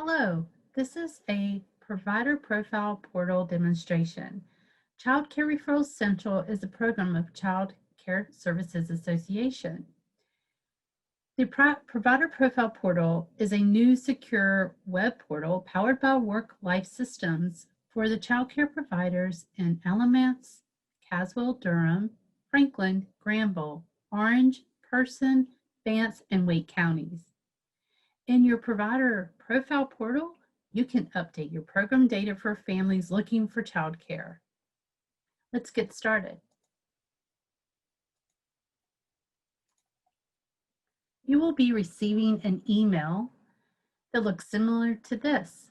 Hello, this is a provider profile portal demonstration. Child Care Referral Central is a program of Child Care Services Association. The Provider Profile Portal is a new secure web portal powered by Work-Life Systems for the child care providers in Alamance, Caswell, Durham, Franklin, Granville, Orange, Person, Vance, and Wake counties. In your provider profile portal, you can update your program data for families looking for childcare. Let's get started. You will be receiving an email that looks similar to this.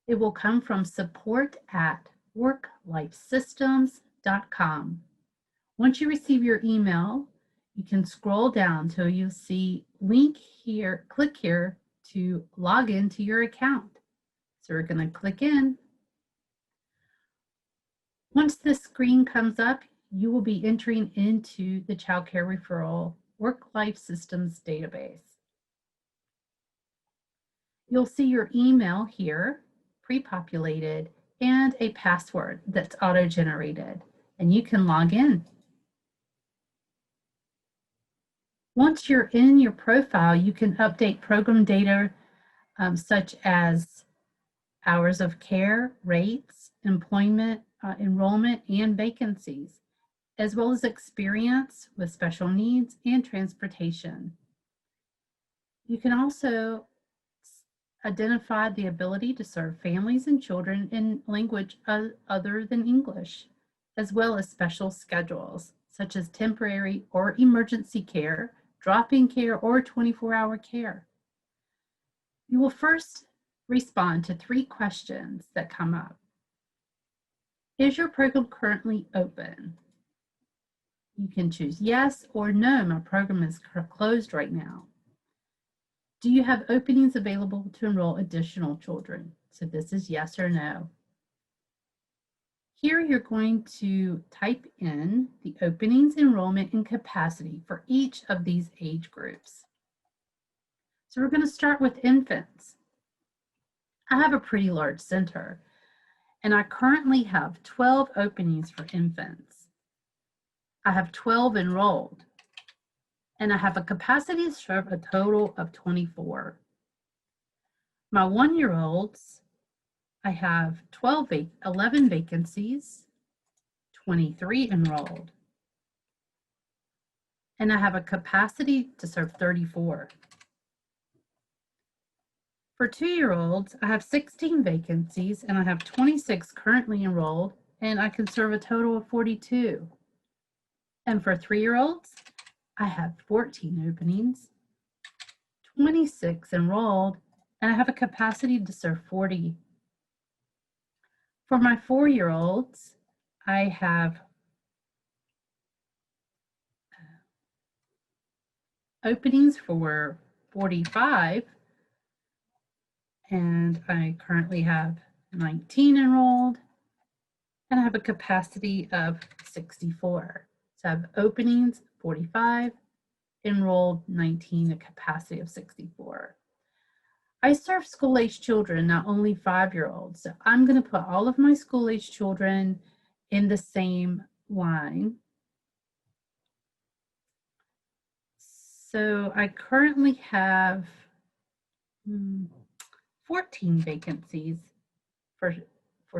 It will come from support@worklifesystems.com. Once you receive your email, you can scroll down till you see link here, click here to log into your account. So we're going to click in. Once this screen comes up, you will be entering into the Child Care Referral Work-Life Systems database. You'll see your email here, pre-populated, and a password that's auto-generated, and you can log in. Once you're in your profile, you can update program data such as hours of care, rates, employment, enrollment, and vacancies, as well as experience with special needs and transportation. You can also identify the ability to serve families and children in language other than English, as well as special schedules, such as temporary or emergency care, drop-in care, or 24-hour care. You will first respond to 3 questions that come up. Is your program currently open? You can choose yes or no, my program is closed right now. Do you have openings available to enroll additional children? So this is yes or no. Here you're going to type in the openings, enrollment, and capacity for each of these age groups. So we're going to start with infants. I have a pretty large center, and I currently have 12 openings for infants. I have 12 enrolled, and I have a capacity to serve a total of 24. My 1-year-olds, I have 11 vacancies, 23 enrolled, and I have a capacity to serve 34. For 2-year-olds, I have 16 vacancies, and I have 26 currently enrolled, and I can serve a total of 42. And for 3-year-olds, I have 14 openings, 26 enrolled, and I have a capacity to serve 40. For my 4-year-olds, I have openings for 45, and I currently have 19 enrolled, and I have a capacity of 64. So I have openings 45, enrolled 19, a capacity of 64. I serve school-age children, not only 5-year-olds. So I'm going to put all of my school-age children in the same line. So I currently have 14 vacancies for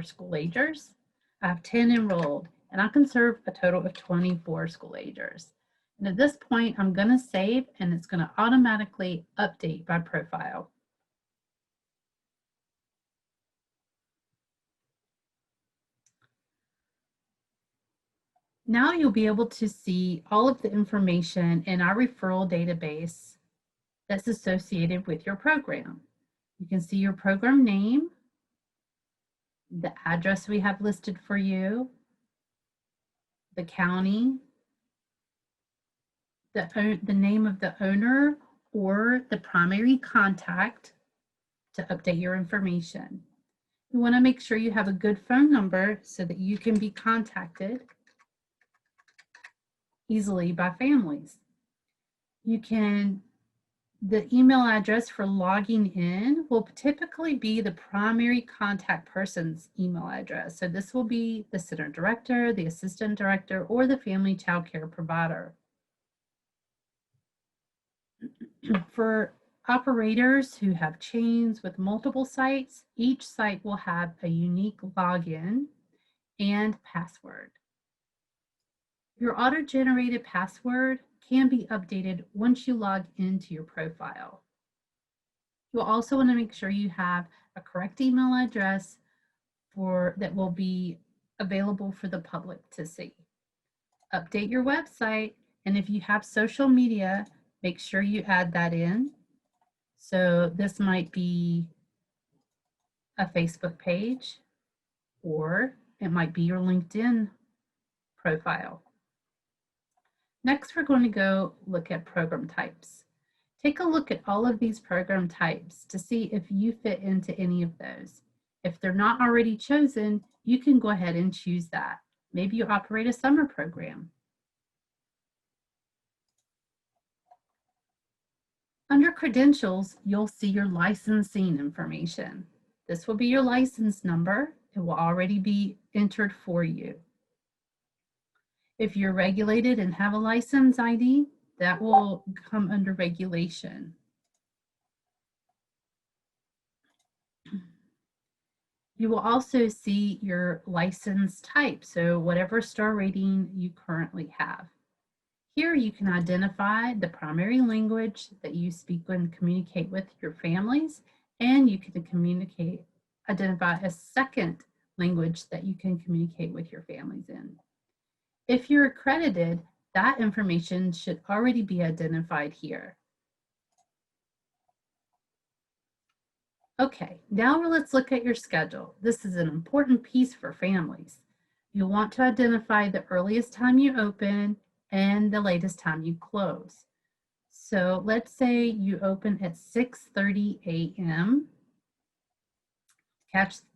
school-agers. I have 10 enrolled, and I can serve a total of 24 school-agers. And at this point, I'm going to save, and it's going to automatically update by profile. Now you'll be able to see all of the information in our referral database that's associated with your program. You can see your program name, the address we have listed for you, the county, the name of the owner or the primary contact to update your information. You want to make sure you have a good phone number so that you can be contacted easily by families. You can The email address for logging in will typically be the primary contact person's email address. So this will be the center director, the assistant director, or the family child care provider. For operators who have chains with multiple sites, each site will have a unique login and password. Your auto-generated password can be updated once you log into your profile. You'll also want to make sure you have a correct email address that will be available for the public to see. Update your website, and if you have social media, make sure you add that in. So this might be a Facebook page, or it might be your LinkedIn profile. Next, we're going to go look at program types. Take a look at all of these program types to see if you fit into any of those. If they're not already chosen, you can go ahead and choose that. Maybe you operate a summer program. Under credentials, you'll see your licensing information. This will be your license number. It will already be entered for you. If you're regulated and have a license ID, that will come under regulation. You will also see your license type, so whatever star rating you currently have. Here you can identify the primary language that you speak and communicate with your families, and you can identify a second language that you can communicate with your families in. If you're accredited, that information should already be identified here. Okay, now let's look at your schedule. This is an important piece for families. You'll want to identify the earliest time you open and the latest time you close. So let's say you open at 6:30 a.m.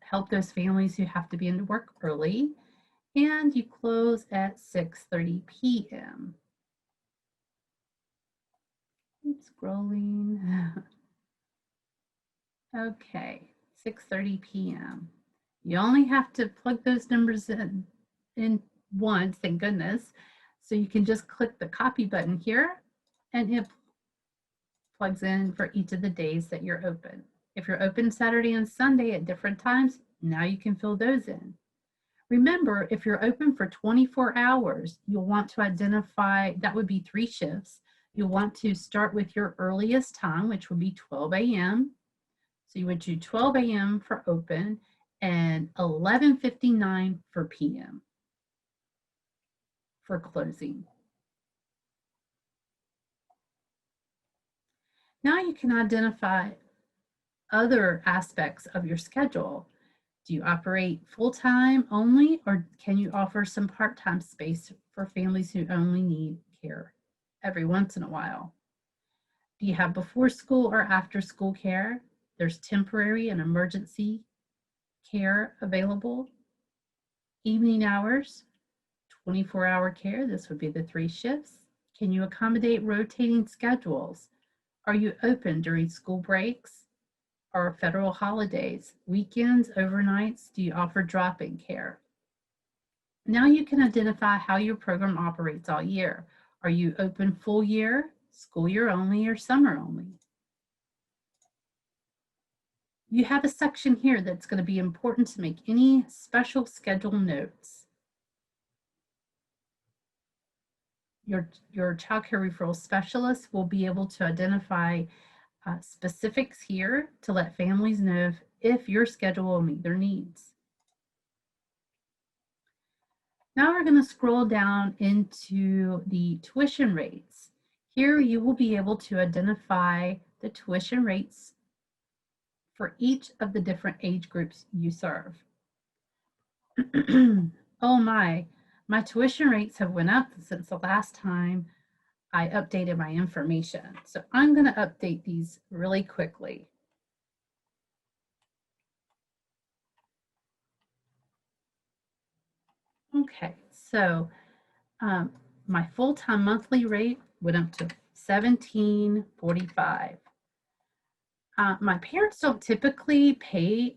Help those families who have to be into work early, and you close at 6:30 p.m. Keep scrolling. Okay, 6:30 p.m. You only have to plug those numbers in once, thank goodness. So you can just click the copy button here, and it plugs in for each of the days that you're open. If you're open Saturday and Sunday at different times, now you can fill those in. Remember, if you're open for 24 hours, you'll want to identify, that would be 3 shifts. You'll want to start with your earliest time, which would be 12 a.m. So you would do 12 a.m. for open and 11:59 for p.m. for closing. Now you can identify other aspects of your schedule. Do you operate full-time only, or can you offer some part-time space for families who only need care every once in a while? Do you have before school or after school care? There's temporary and emergency care available. Evening hours, 24-hour care, this would be the 3 shifts. Can you accommodate rotating schedules? Are you open during school breaks or federal holidays, weekends, overnights? Do you offer drop-in care? Now you can identify how your program operates all year. Are you open full year, school year only, or summer only? You have a section here that's going to be important to make any special schedule notes. Your child care referral specialist will be able to identify specifics here to let families know if your schedule will meet their needs. Now we're going to scroll down into the tuition rates. Here you will be able to identify the tuition rates for each of the different age groups you serve. Oh my tuition rates have went up since the last time I updated my information. So I'm going to update these really quickly. Okay, so my full-time monthly rate went up to $17.45. My parents don't typically pay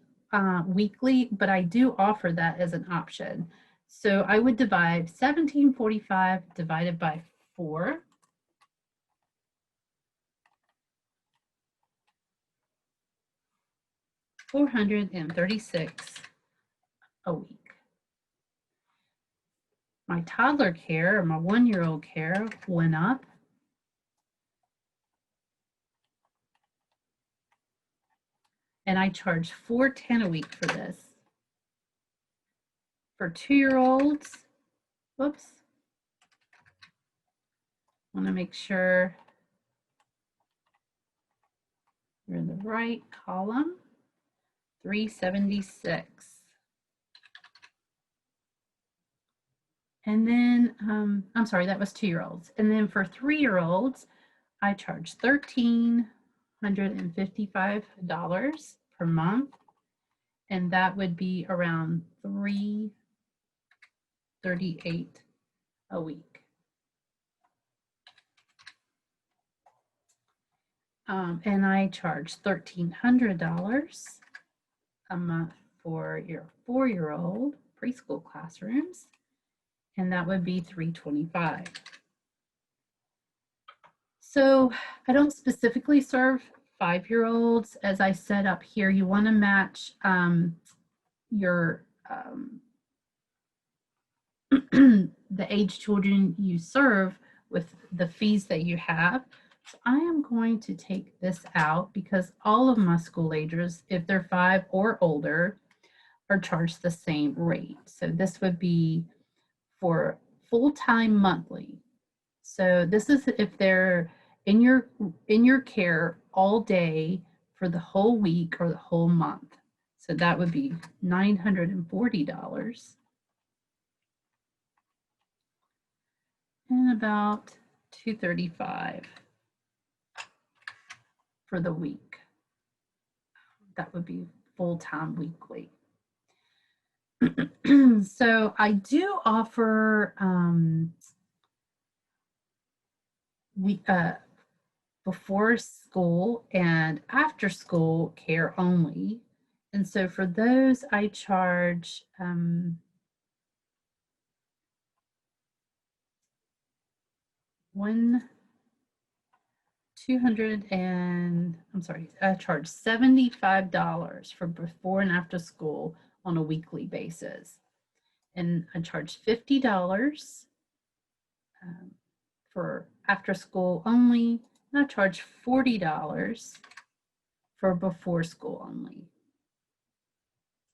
weekly, but I do offer that as an option. So I would divide $17.45 divided by 4. $436 a week. My toddler care, or my 1-year-old care, went up. And I charge $410 a week for this. For 2-year-olds, whoops, I want to make sure you're in the right column. $376. And then, I'm sorry, that was 2-year-olds. And then for 3-year-olds, I charge $1,355 per month. And that would be around $338 a week. And I charge $1,300 a month for your 4-year-old preschool classrooms, and that would be $325. So I don't specifically serve 5-year-olds. As I said up here, you want to match your the age children you serve with the fees that you have. So I am going to take this out because all of my school agers, if they're 5 or older, are charged the same rate. So this would be for full-time monthly. So this is if they're in your care all day for the whole week or the whole month. So that would be $940 and about $235 for the week. That would be full-time weekly. So I do offer before school and after school care only. And so for those, I charge I charge $75 for before and after school on a weekly basis. And I charge $50 for after school only, and I charge $40 for before school only,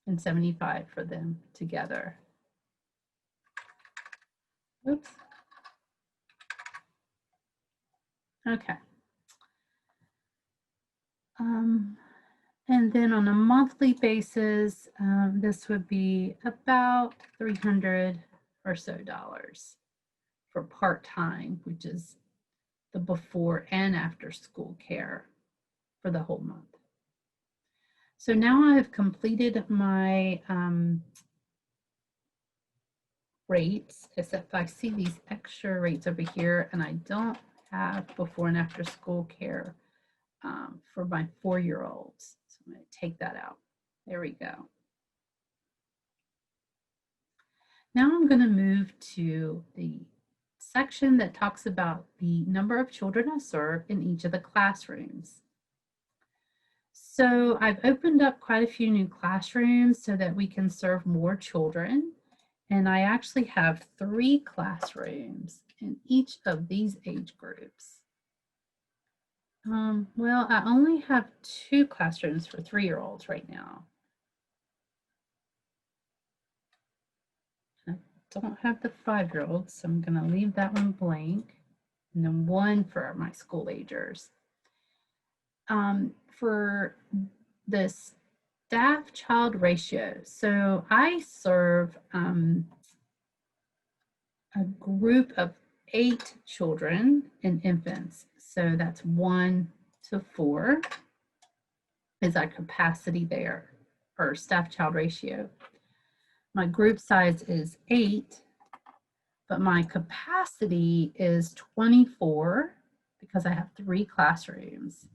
and $75 for them together. Oops. Okay. And then on a monthly basis, this would be about $300 or so for part-time, which is the before and after school care for the whole month. So now I've completed my rates, except I see these extra rates over here, and I don't have before and after school care for my 4-year-olds. So I'm going to take that out. There we go. Now I'm going to move to the section that talks about the number of children I serve in each of the classrooms. So I've opened up quite a few new classrooms so that we can serve more children. And I actually have 3 classrooms in each of these age groups. Well, I only have 2 classrooms for 3-year-olds right now. I don't have the 5-year-olds, so I'm going to leave that one blank. And then 1 for my school agers. For the staff-child ratio, so I serve a group of 8 children and infants. So that's 1 to 4 is our capacity there, or staff-child ratio. My group size is 8, but my capacity is 24. because I have 3 classrooms.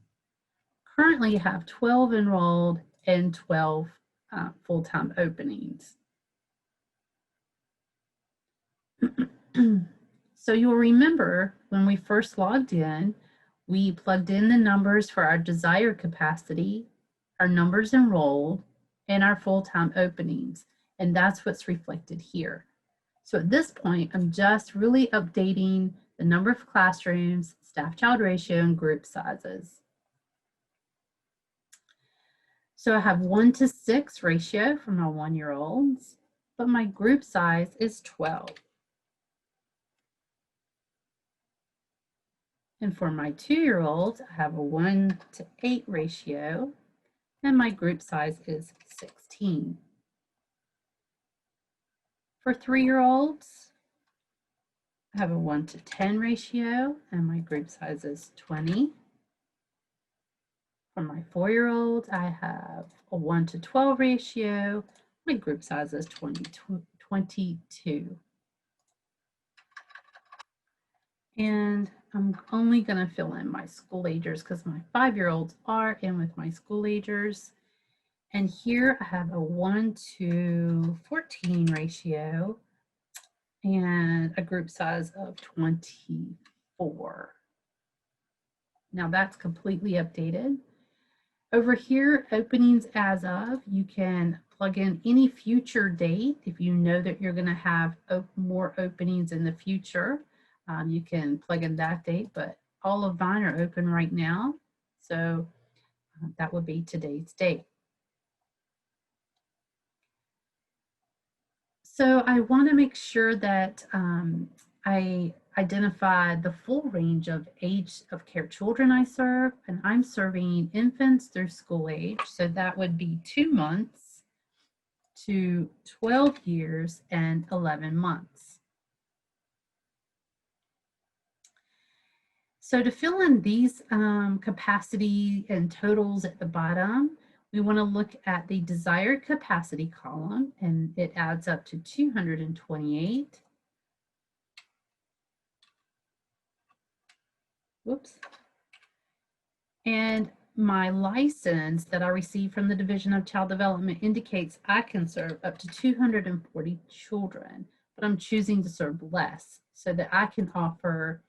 Currently, I have 12 enrolled and 12 full-time openings. So you'll remember when we first logged in, we plugged in the numbers for our desired capacity, our numbers enrolled, and our full-time openings. And that's what's reflected here. So at this point, I'm just really updating the number of classrooms, staff-child ratio, and group sizes. So I have 1:6 ratio for my 1-year-olds, but my group size is 12. And for my 2-year-olds, I have a 1:8 ratio, and my group size is 16. For 3-year-olds, I have a 1:10 ratio, and my group size is 20. For my 4-year-olds, I have a 1:12 ratio. My group size is 22. And I'm only going to fill in my school agers because my 5-year-olds are in with my school agers. And here I have a 1:14 ratio and a group size of 24. Now that's completely updated. Over here, openings as of, you can plug in any future date. If you know that you're going to have more openings in the future, you can plug in that date, but all of mine are open right now. So that would be today's date. So I want to make sure that I identify the full range of age of care children I serve, and I'm serving infants through school age. So that would be 2 months to 12 years and 11 months. So to fill in these capacity and totals at the bottom, we want to look at the desired capacity column, and it adds up to 228. Whoops. And my license that I received from the Division of Child Development indicates I can serve up to 240 children, but I'm choosing to serve less so that I can offer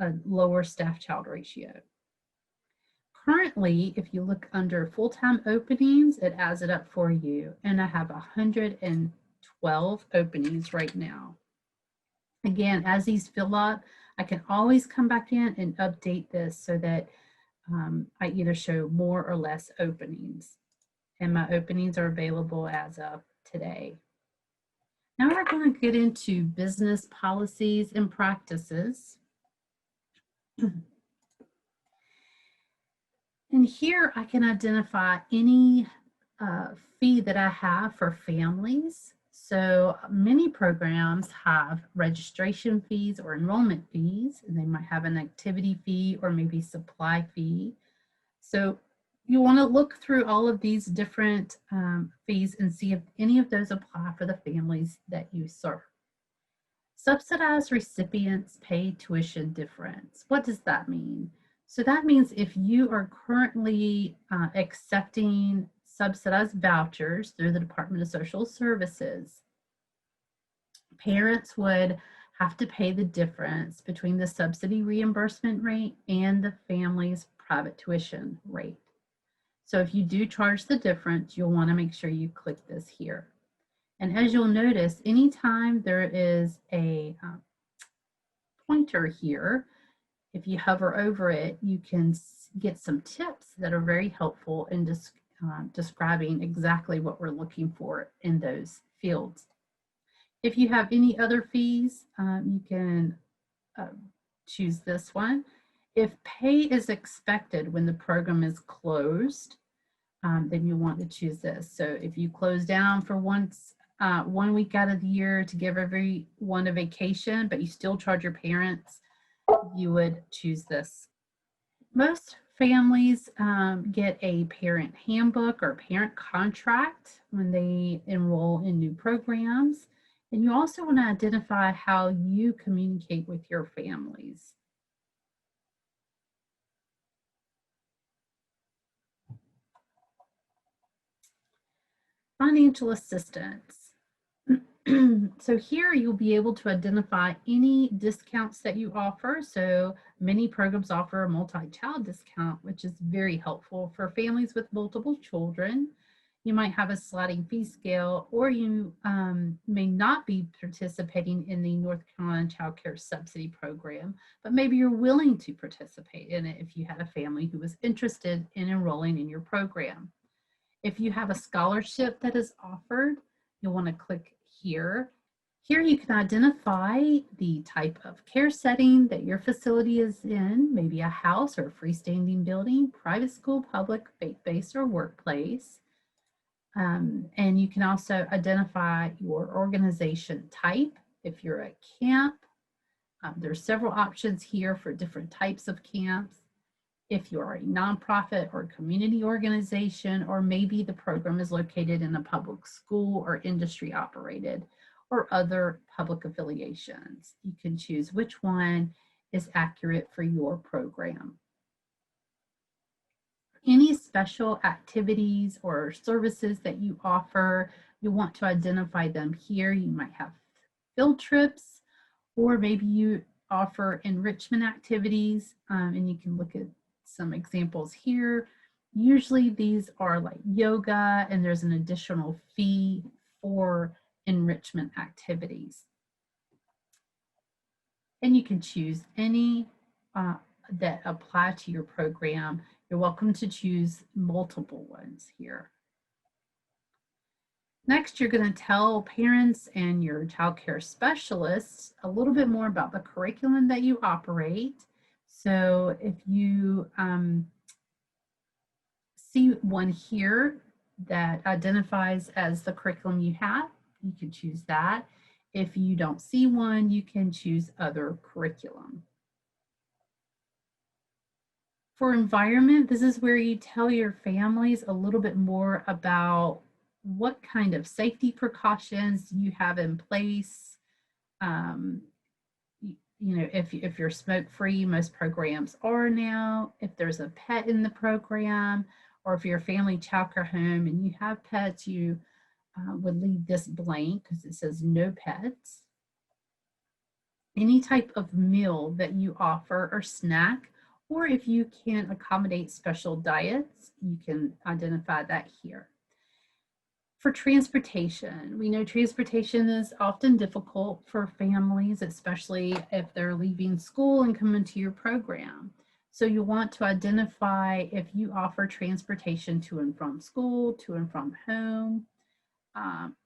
a lower staff-child ratio. Currently, if you look under full-time openings, it adds it up for you, and I have 112 openings right now. Again, as these fill up, I can always come back in and update this so that I either show more or less openings. And my openings are available as of today. Now we're going to get into business policies and practices. And here I can identify any fee that I have for families. So many programs have registration fees or enrollment fees, and they might have an activity fee or maybe supply fee. So you want to look through all of these different fees and see if any of those apply for the families that you serve. Subsidized recipients pay tuition difference. What does that mean? So that means if you are currently accepting subsidized vouchers through the Department of Social Services, parents would have to pay the difference between the subsidy reimbursement rate and the family's private tuition rate. So if you do charge the difference, you'll want to make sure you click this here. And as you'll notice, anytime there is a pointer here, if you hover over it, you can get some tips that are very helpful in describing exactly what we're looking for in those fields. If you have any other fees, you can choose this one. If pay is expected when the program is closed, then you want to choose this. So if you close down for 1 week out of the year to give everyone a vacation, but you still charge your parents, you would choose this. Most families get a parent handbook or parent contract when they enroll in new programs. And you also want to identify how you communicate with your families. Financial assistance. So here you'll be able to identify any discounts that you offer. So many programs offer a multi-child discount, which is very helpful for families with multiple children. You might have a sliding fee scale, or you may not be participating in the North Carolina Child Care Subsidy Program, but maybe you're willing to participate in it if you had a family who was interested in enrolling in your program. If you have a scholarship that is offered, you'll want to click here. Here you can identify the type of care setting that your facility is in, maybe a house or a freestanding building, private school, public, faith-based, or workplace. And you can also identify your organization type. If you're a camp, there's several options here for different types of camps. If you're a nonprofit or community organization, or maybe the program is located in a public school or industry operated or other public affiliations. You can choose which one is accurate for your program. Any special activities or services that you offer, you want to identify them here. You might have field trips, or maybe you offer enrichment activities, and you can look at some examples here. Usually these are like yoga, and there's an additional fee for enrichment activities. And you can choose any that apply to your program. You're welcome to choose multiple ones here. Next, you're going to tell parents and your child care specialists a little bit more about the curriculum that you operate. So if you see one here that identifies as the curriculum you have, you can choose that. If you don't see one, you can choose other curriculum. For environment, this is where you tell your families a little bit more about what kind of safety precautions you have in place. You know, if you're smoke-free, most programs are now. If there's a pet in the program, or if you're a family childcare home and you have pets, you would leave this blank because it says no pets. Any type of meal that you offer or snack, or if you can accommodate special diets, you can identify that here. For transportation, we know transportation is often difficult for families, especially if they're leaving school and coming to your program. So you want to identify if you offer transportation to and from school, to and from home,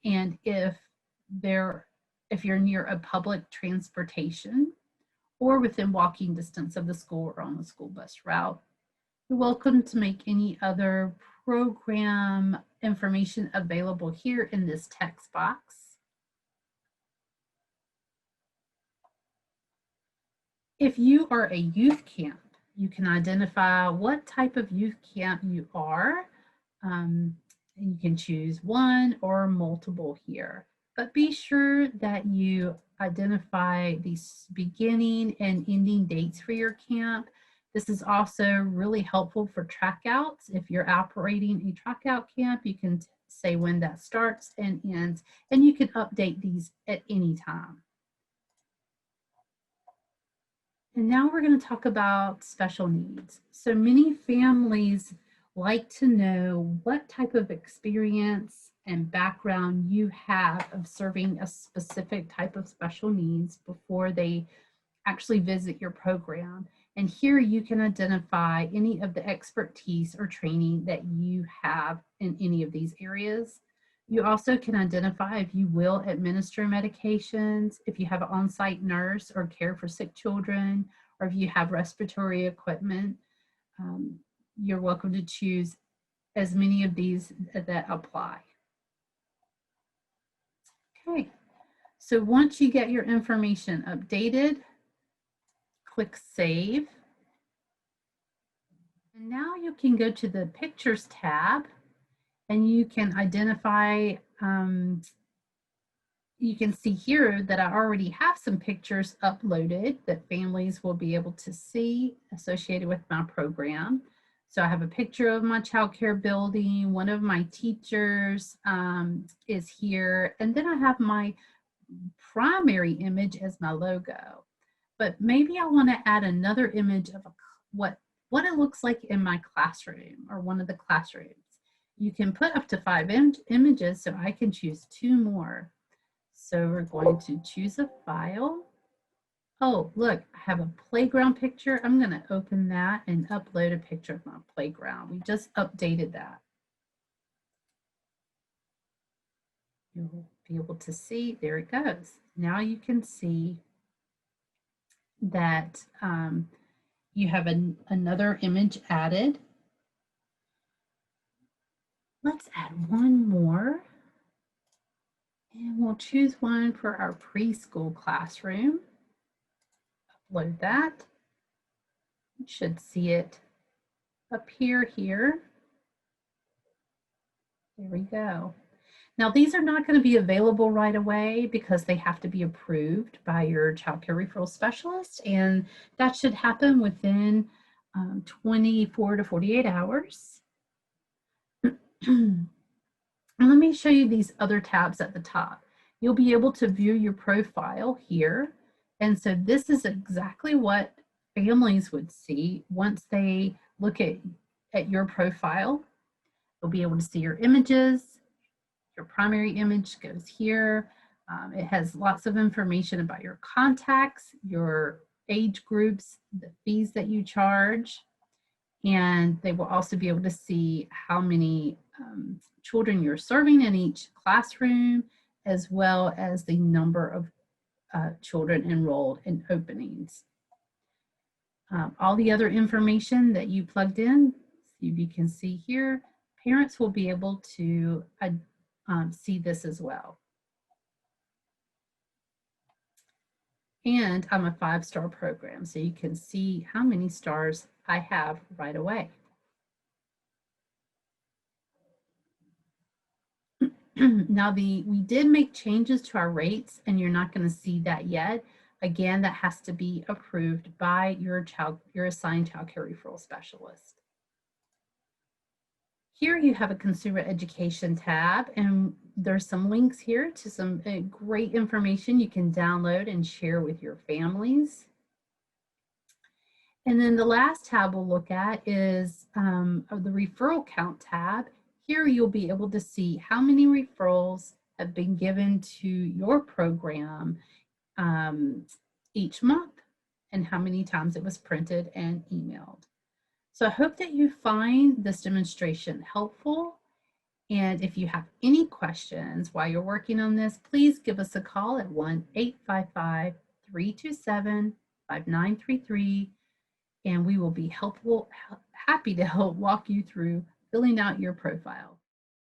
and if you're near a public transportation or within walking distance of the school or on the school bus route. You're welcome to make any other program information available here in this text box. If you are a youth camp, you can identify what type of youth camp you are. And you can choose one or multiple here. But be sure that you identify the beginning and ending dates for your camp. This is also really helpful for trackouts. If you're operating a trackout camp, you can say when that starts and ends, and you can update these at any time. And now we're going to talk about special needs. So many families like to know what type of experience and background you have of serving a specific type of special needs before they actually visit your program. And here you can identify any of the expertise or training that you have in any of these areas. You also can identify if you will administer medications, if you have an on-site nurse or care for sick children, or if you have respiratory equipment. You're welcome to choose as many of these that apply. Okay, so once you get your information updated, click Save. And now you can go to the Pictures tab and you can identify, you can see here that I already have some pictures uploaded that families will be able to see associated with my program. So I have a picture of my childcare building. One of my teachers is here. And then I have my primary image as my logo. But maybe I want to add another image of what it looks like in my classroom or one of the classrooms. You can put up to 5 images, so I can choose 2 more. So we're going to choose a file. Oh, look, I have a playground picture. I'm going to open that and upload a picture of my playground. We just updated that. You'll be able to see, there it goes. Now you can see that you have another image added. Let's add one more. And we'll choose one for our preschool classroom. Upload that. You should see it appear here. There we go. Now, these are not going to be available right away because they have to be approved by your child care referral specialist, and that should happen within 24 to 48 hours. And let me show you these other tabs at the top. You'll be able to view your profile here. And so this is exactly what families would see once they look at your profile. You'll be able to see your images. Your primary image goes here. It has lots of information about your contacts, your age groups, the fees that you charge, and they will also be able to see how many children you're serving in each classroom, as well as the number of children enrolled in openings. All the other information that you plugged in, you can see here, parents will be able to see this as well. And I'm a 5-star program, so you can see how many stars I have right away. Now we did make changes to our rates, and you're not going to see that yet. Again, that has to be approved by your assigned child care referral specialist. Here you have a consumer education tab, and there's some links here to some great information you can download and share with your families. And then the last tab we'll look at is the Referral Count tab. Here you'll be able to see how many referrals have been given to your program each month and how many times it was printed and emailed. So I hope that you find this demonstration helpful. And if you have any questions while you're working on this, please give us a call at 1-855-327-5933. And we will be happy to help walk you through filling out your profile.